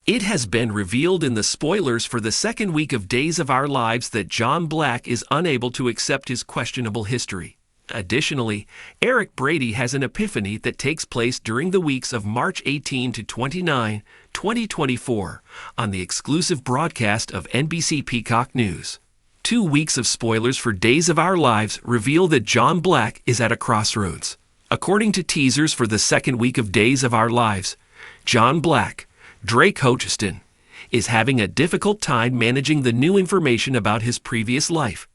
It has been revealed in the spoilers for the second week of Days of Our Lives that John Black is unable to accept his questionable history. Additionally, Eric Brady has an epiphany that takes place during the weeks of March 18 to 29, 2024, on the exclusive broadcast of NBC Peacock News. 2 weeks of spoilers for Days of Our Lives reveal that John Black is at a crossroads. According to teasers for the second week of Days of Our Lives, John Black, Drake Hutchison, is having a difficult time managing the new information about his previous life.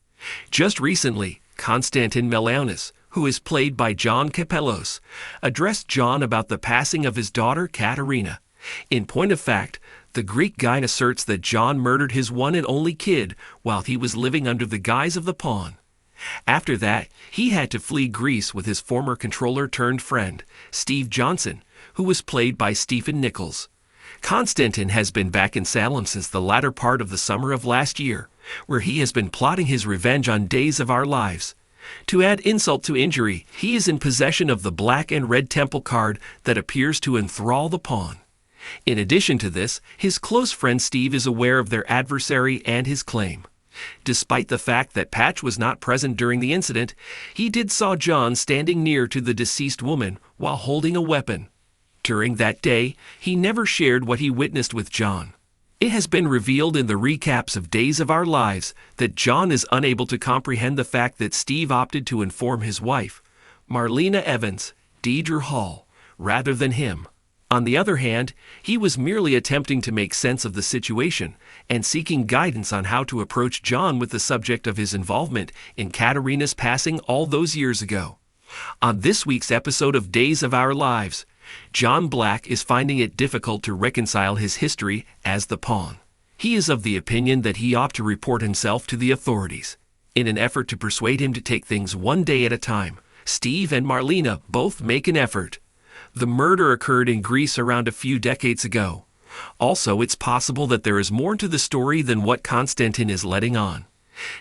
Just recently, Konstantin Meleonis, who is played by John Capellos, addressed John about the passing of his daughter Katerina. In point of fact, the Greek guide asserts that John murdered his one and only kid while he was living under the guise of the pawn. After that, he had to flee Greece with his former controller-turned-friend, Steve Johnson, who was played by Stephen Nichols. Konstantin has been back in Salem since the latter part of the summer of last year, where he has been plotting his revenge on Days of Our Lives. To add insult to injury, he is in possession of the black and red temple card that appears to enthrall the pawn. In addition to this, his close friend Steve is aware of their adversary and his claim. Despite the fact that Patch was not present during the incident, he did saw John standing near to the deceased woman while holding a weapon. During that day, he never shared what he witnessed with John. It has been revealed in the recaps of Days of Our Lives that John is unable to comprehend the fact that Steve opted to inform his wife, Marlena Evans, Deidre Hall, rather than him. On the other hand, he was merely attempting to make sense of the situation and seeking guidance on how to approach John with the subject of his involvement in Katerina's passing all those years ago. On this week's episode of Days of Our Lives, John Black is finding it difficult to reconcile his history as the pawn. He is of the opinion that he ought to report himself to the authorities. In an effort to persuade him to take things one day at a time, Steve and Marlena both make an effort. The murder occurred in Greece around a few decades ago. Also, it's possible that there is more to the story than what Konstantin is letting on.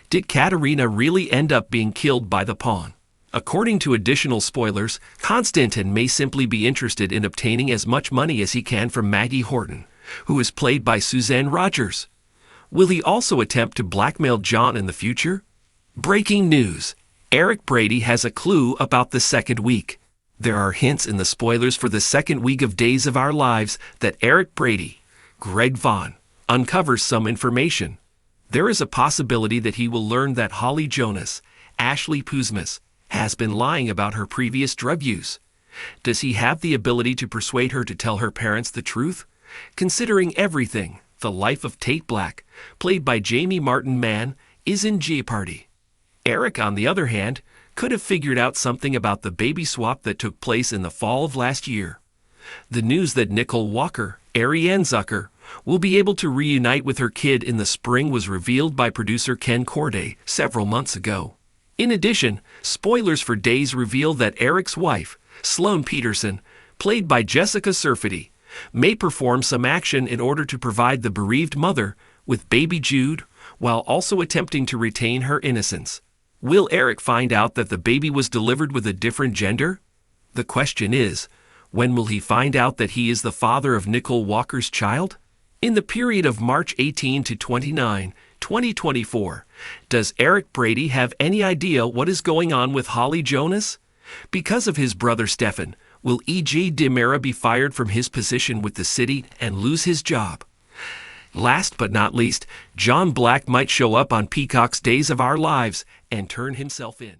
Did Katerina really end up being killed by the pawn? According to additional spoilers, Konstantin may simply be interested in obtaining as much money as he can from Maggie Horton, who is played by Suzanne Rogers. Will he also attempt to blackmail John in the future? Breaking news: Eric Brady has a clue about the second week. There are hints in the spoilers for the second week of Days of Our Lives that Eric Brady, Greg Vaughn, uncovers some information. There is a possibility that he will learn that Holly Jonas, Ashley Puzmas, has been lying about her previous drug use. Does he have the ability to persuade her to tell her parents the truth? Considering everything, the life of Tate Black, played by Jamie Martin Mann, is in jeopardy. Eric, on the other hand, could have figured out something about the baby swap that took place in the fall of last year. The news that Nicole Walker, Ariane Zucker, will be able to reunite with her kid in the spring was revealed by producer Ken Corday several months ago. In addition, spoilers for Days reveal that Eric's wife, Sloane Peterson, played by Jessica Surfety, may perform some action in order to provide the bereaved mother with baby Jude while also attempting to retain her innocence. Will Eric find out that the baby was delivered with a different gender? The question is, when will he find out that he is the father of Nicole Walker's child? In the period of March 18 to 29, 2024, does Eric Brady have any idea what is going on with Holly Jonas? Because of his brother Stefan, will E.J. DiMera be fired from his position with the city and lose his job? Last but not least, John Black might show up on Peacock's Days of Our Lives and turn himself in.